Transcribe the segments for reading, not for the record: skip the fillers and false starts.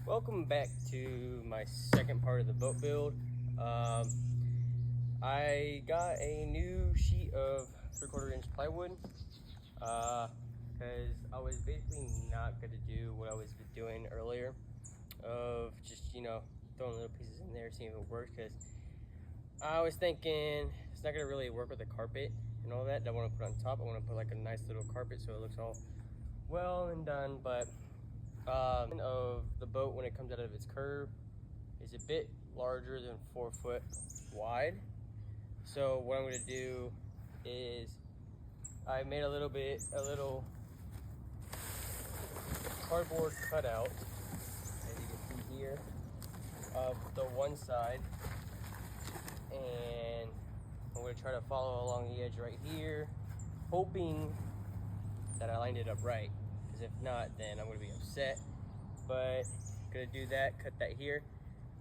Welcome back to my second part of the boat build. I got a new sheet of 3/4 inch plywood because I was basically not going to do what I was doing earlier of just, throwing little pieces in there, seeing if it works, because I was thinking it's not going to really work with the carpet and all that I want to put on top. I want to put like a nice little carpet so it looks all well and done, but of the boat when it comes out of its curve is a bit larger than 4 foot wide. So what I'm going to do is I made a little cardboard cutout, as you can see here, of the one side, and I'm going to try to follow along the edge right here, hoping that I lined it up right, because if not, then I'm going to be upset. But I'm going to do that, cut that here,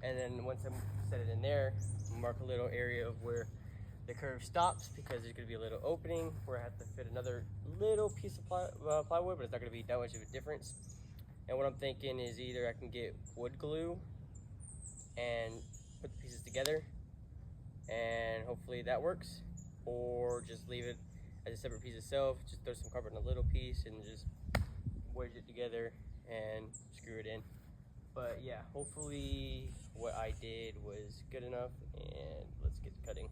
and then once I set it in there, mark a little area of where the curve stops, because there's going to be a little opening where I have to fit another little piece of plywood, but it's not going to be that much of a difference. And what I'm thinking is either I can get wood glue and put the pieces together, and hopefully that works, or just leave it as a separate piece itself, just throw some carpet in a little piece and just wedge it together and screw it in. But yeah, hopefully what I did was good enough, and let's get to cutting.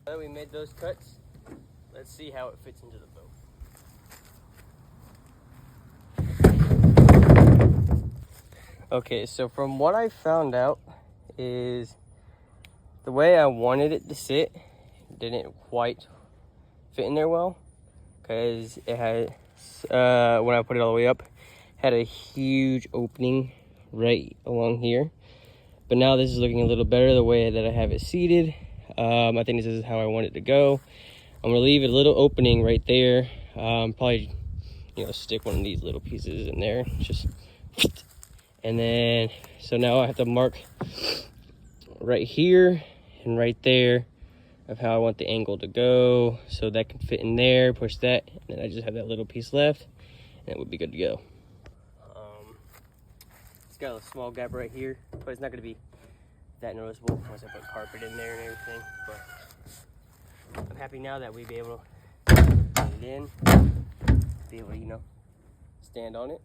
Now that we made those cuts, let's see how it fits into the boat. Okay, so from what I found out is the way I wanted it to sit didn't quite fit in there well, because it had, when I put it all the way up, had a huge opening right along here. But now this is looking a little better the way that I have it seated. I think this is how I want it to go. I'm gonna leave a little opening right there. Probably, stick one of these little pieces in there, just, and then, so now I have to mark right here and right there of how I want the angle to go, so that can fit in there, push that, and then I just have that little piece left, and it would be good to go. It's got a small gap right here, but it's not gonna be that noticeable once I put carpet in there and everything. But I'm happy now that we'd be able to put it in, be able to, stand on it,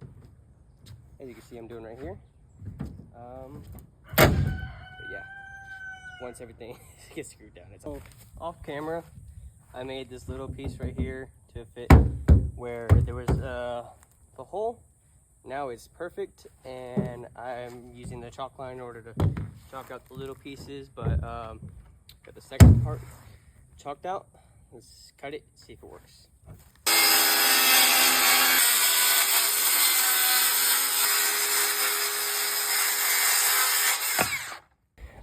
as you can see I'm doing right here. But yeah, once everything gets screwed down, it's all off camera. I made this little piece right here to fit where there was the hole. Now it's perfect, and I'm using the chalk line in order to chalk out the little pieces, but got the second part chalked out. Let's cut it, see if it works.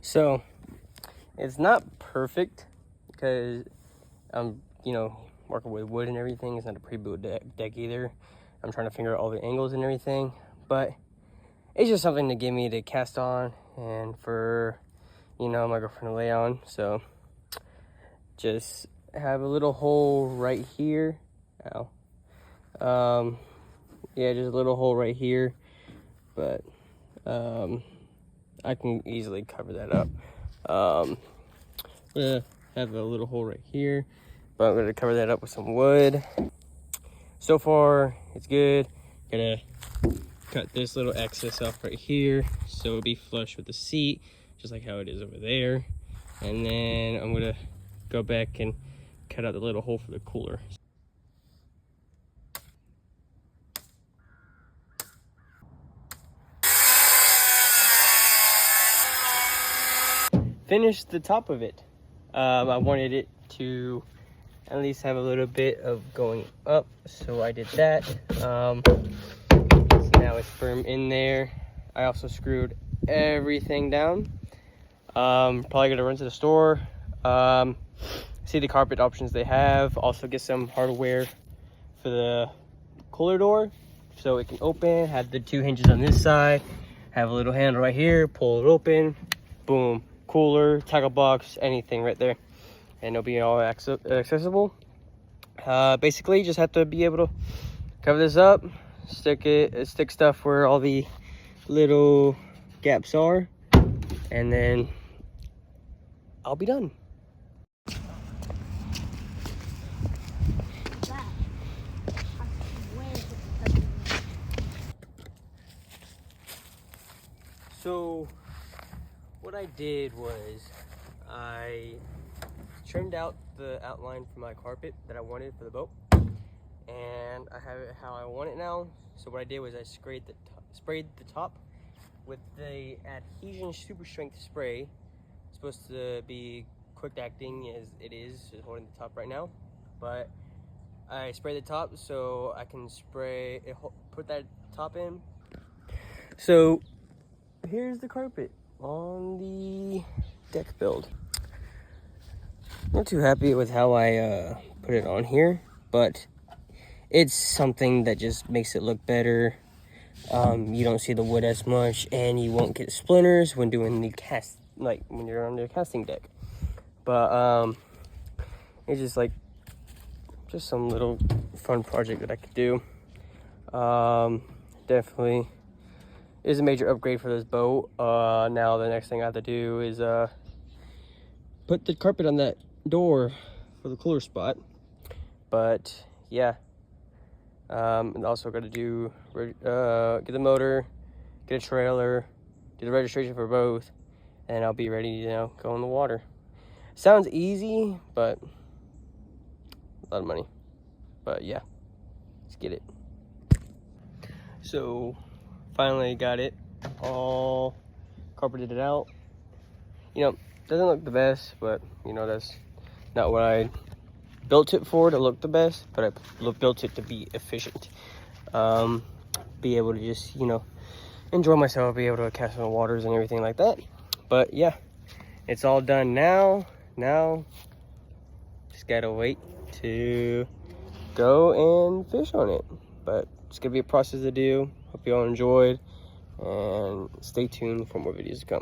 So it's not perfect because I'm, working with wood and everything. It's not a pre-built deck either. I'm trying to figure out all the angles and everything, but it's just something to get me to cast on and for, my girlfriend to lay on. So just have a little hole right here. Ow. Yeah, just a little hole right here, but I can easily cover that up. I'm gonna have a little hole right here, but I'm gonna cover that up with some wood. So far, it's good. Gonna cut this little excess off right here so it'll be flush with the seat, just like how it is over there. And then I'm gonna go back and cut out the little hole for the cooler. Finished the top of it. I wanted it to at least have a little bit of going up, so I did that. So now it's firm in there. I also screwed everything down. Probably gonna run to the store, see the carpet options they have. Also get some hardware for the cooler door so it can open. Have the 2 hinges on this side, have a little handle right here, pull it open, boom, cooler, tackle box, anything right there, and it'll be all accessible. Basically just have to be able to cover this up, stick stuff where all the little gaps are, and then I'll be done. So what I did was I trimmed out the outline for my carpet that I wanted for the boat, and I have it how I want it now. So what I did was I sprayed the top with the adhesion super strength spray. It's supposed to be quick acting, as it is, just holding the top right now, but I sprayed the top so I can put that top in. So here's the carpet on the deck build. Not too happy with how I put it on here, but it's something that just makes it look better. You don't see the wood as much, and you won't get splinters when doing the when you're on the casting deck. But it's just some little fun project that I could do. Definitely is a major upgrade for this boat. Now the next thing I have to do is put the carpet on that door for the cooler spot. But yeah, and also got to do get the motor, get a trailer, do the registration for both, and I'll be ready to go in the water. Sounds easy, but a lot of money. But yeah, let's get it. So finally got it all carpeted it out. Doesn't look the best, but that's not what I built it for, to look the best, but I built it to be efficient. Be able to just enjoy myself, be able to cast on the waters and everything like that. But yeah, it's all done now. Just gotta wait to go and fish on it, but it's gonna be a process to do. Hope you all enjoyed, and stay tuned for more videos to come.